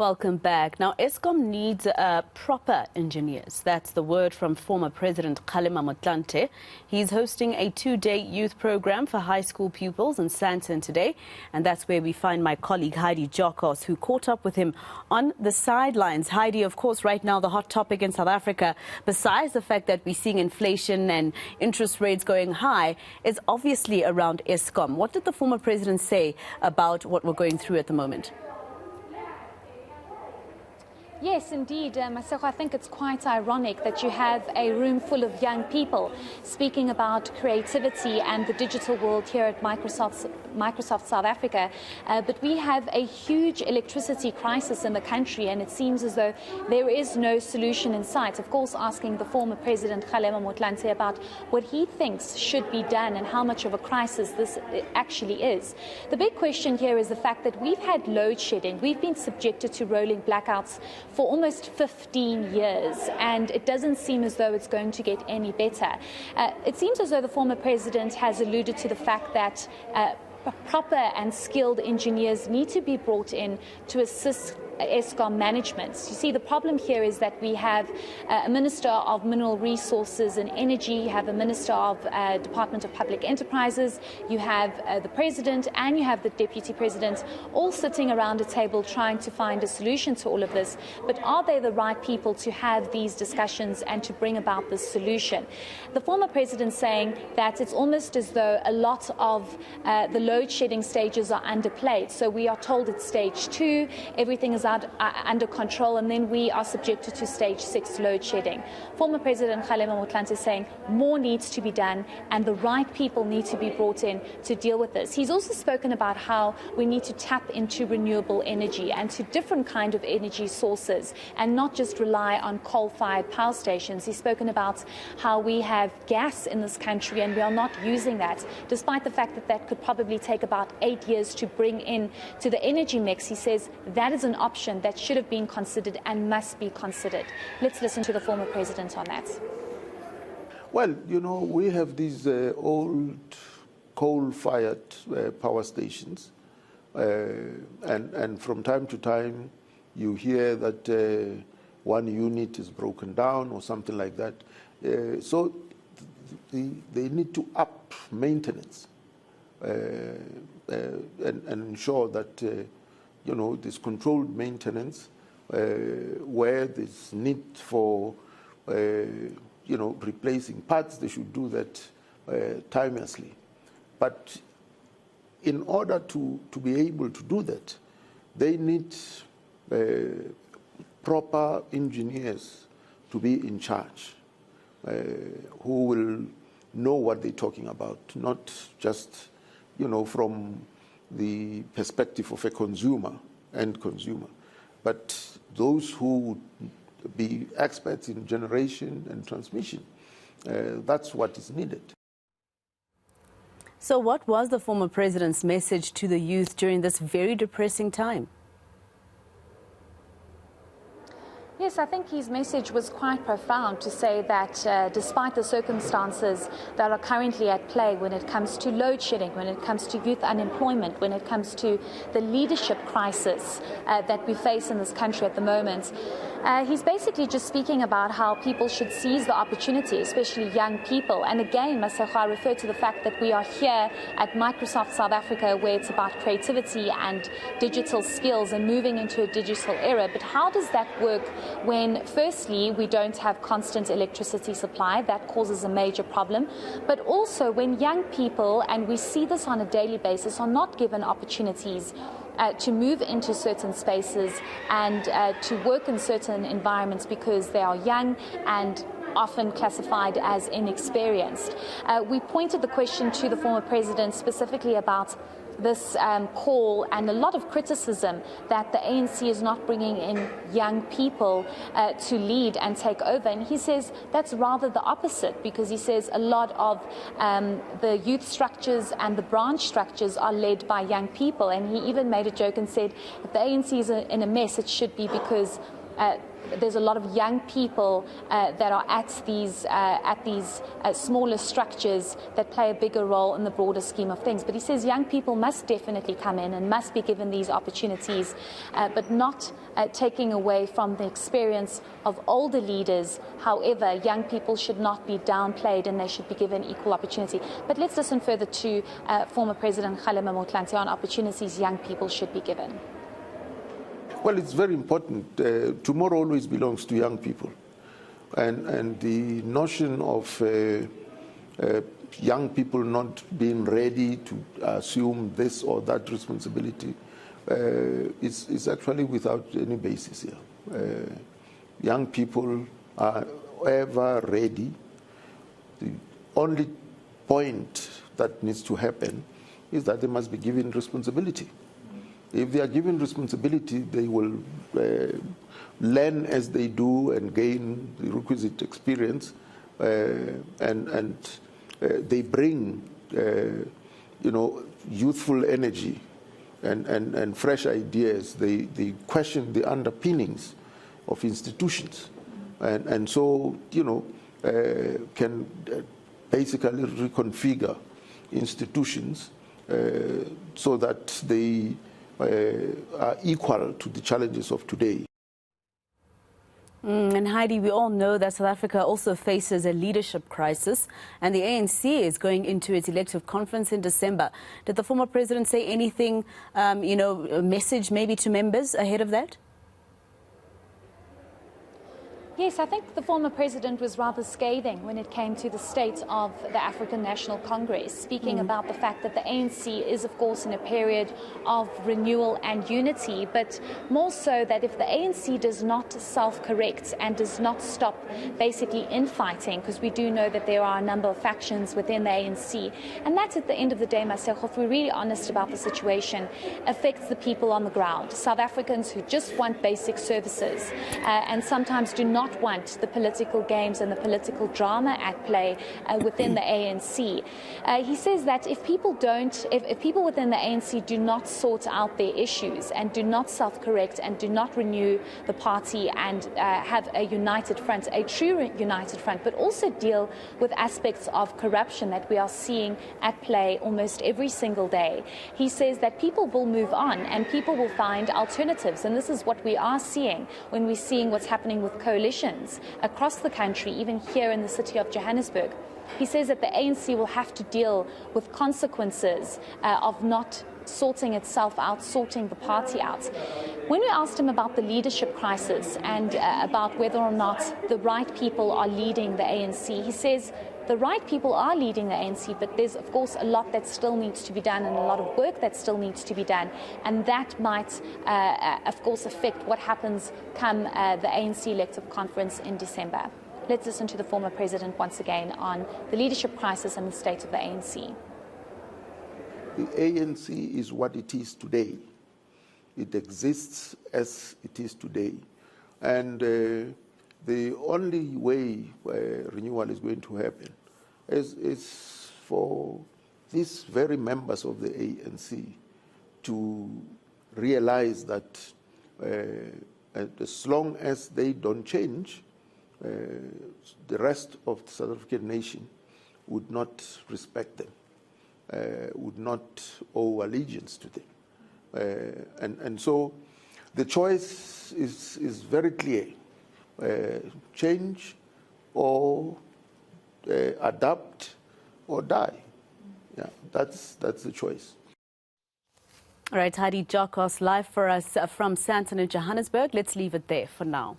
Welcome back. Now, Eskom needs proper engineers. That's the word from former President Kgalema Motlanthe. He's hosting a 2-day youth program for high school pupils in Sandton today. And that's where we find my colleague Heidi Giokos, who caught up with him on the sidelines. Heidi, of course, right now the hot topic in South Africa, besides the fact that we're seeing inflation and interest rates going high, is obviously around Eskom. What did the former president say about what we're going through at the moment? Yes, indeed, Maseko, I think it's quite ironic that you have a room full of young people speaking about creativity and the digital world here at Microsoft South Africa, but we have a huge electricity crisis in the country, and it seems as though there is no solution in sight. Of course, asking the former President Kgalema Motlanthe about what he thinks should be done and how much of a crisis this actually is. The big question here is the fact that we've had load shedding. We've been subjected to rolling blackouts for almost 15 years, and it doesn't seem as though it's going to get any better. It seems as though the former president has alluded to the fact that proper and skilled engineers need to be brought in to assist Eskom management. You see, the problem here is that we have a Minister of Mineral Resources and Energy, you have a Minister of Department of Public Enterprises, you have the President and you have the Deputy President all sitting around a table trying to find a solution to all of this. But are they the right people to have these discussions and to bring about this solution? The former President saying that it's almost as though a lot of the load shedding stages are underplayed. So we are told it's stage 2, everything is under control, and then we are subjected to stage 6 load shedding. Former President Kgalema Motlanthe is saying more needs to be done and the right people need to be brought in to deal with this. He's also spoken about how we need to tap into renewable energy and to different kind of energy sources and not just rely on coal-fired power stations. He's spoken about how we have gas in this country and we are not using that, despite the fact that that could probably take about 8 years to bring in to the energy mix. He says that is an option that should have been considered and must be considered. Let's listen to the former president on that. Well, you know, we have these old coal-fired power stations, and from time to time you hear that one unit is broken down or something like that. So they need to up maintenance and ensure that you know, this controlled maintenance where there's need for, you know, replacing parts. They should do that timelessly. But in order to be able to do that, they need proper engineers to be in charge, who will know what they're talking about, not just, you know, from the perspective of a end consumer, but those who would be experts in generation and transmission. That's what is needed. So what was the former president's message to the youth during this very depressing time? Yes, I think his message was quite profound to say that despite the circumstances that are currently at play when it comes to load shedding, when it comes to youth unemployment, when it comes to the leadership crisis that we face in this country at the moment, he's basically just speaking about how people should seize the opportunity, especially young people. And again, Maseko, I refer to the fact that we are here at Microsoft South Africa, where it's about creativity and digital skills and moving into a digital era. But how does that work when, firstly, we don't have constant electricity supply? That causes a major problem. But also when young people, and we see this on a daily basis, are not given opportunities to move into certain spaces and to work in certain environments because they are young and often classified as inexperienced. We pointed the question to the former president specifically about this call and a lot of criticism that the ANC is not bringing in young people to lead and take over. And he says that's rather the opposite, because he says a lot of the youth structures and the branch structures are led by young people. And he even made a joke and said if the ANC is in a mess, it should be because there's a lot of young people that are at these smaller structures that play a bigger role in the broader scheme of things. But he says young people must definitely come in and must be given these opportunities, but not taking away from the experience of older leaders. However, young people should not be downplayed and they should be given equal opportunity. But let's listen further to former President Kgalema Motlanthe on opportunities young people should be given. Well, it's very important. Tomorrow always belongs to young people. And the notion of young people not being ready to assume this or that responsibility is actually without any basis here. Young people are ever ready. The only point that needs to happen is that they must be given responsibility. If they are given responsibility, they will learn as they do and gain the requisite experience, and they bring, youthful energy and fresh ideas. They question the underpinnings of institutions, and so can basically reconfigure institutions so that they are equal to the challenges of today. And Heidi, we all know that South Africa also faces a leadership crisis, and the ANC is going into its elective conference in December. Did the former president say anything, a message maybe to members ahead of that? Yes, I think the former president was rather scathing when it came to the state of the African National Congress, speaking about the fact that the ANC is, of course, in a period of renewal and unity, but more so that if the ANC does not self-correct and does not stop basically infighting, because we do know that there are a number of factions within the ANC, and that at the end of the day, Masego, if we're really honest about the situation, affects the people on the ground, South Africans who just want basic services and sometimes do not want the political games and the political drama at play within the ANC. He says that if people within the ANC do not sort out their issues and do not self-correct and do not renew the party and have a united front, a true united front, but also deal with aspects of corruption that we are seeing at play almost every single day, he says that people will move on and people will find alternatives. And this is what we are seeing when we're seeing what's happening with coalitions across the country, even here in the city of Johannesburg. He says that the ANC will have to deal with consequences of not sorting itself out, sorting the party out. When we asked him about the leadership crisis and about whether or not the right people are leading the ANC, he says the right people are leading the ANC, but there's, of course, a lot that still needs to be done and a lot of work that still needs to be done. And that might, of course, affect what happens come the ANC elective conference in December. Let's listen to the former president once again on the leadership crisis and the state of the ANC. The ANC is what it is today. It exists as it is today. And the only way renewal is going to happen is for these very members of the ANC to realize that as long as they don't change, the rest of the South African nation would not respect them, would not owe allegiance to them. And so the choice is very clear. Change or adapt or die. Yeah, that's the choice. All right, Heidi Giokos live for us from Sandton in Johannesburg. Let's leave it there for now.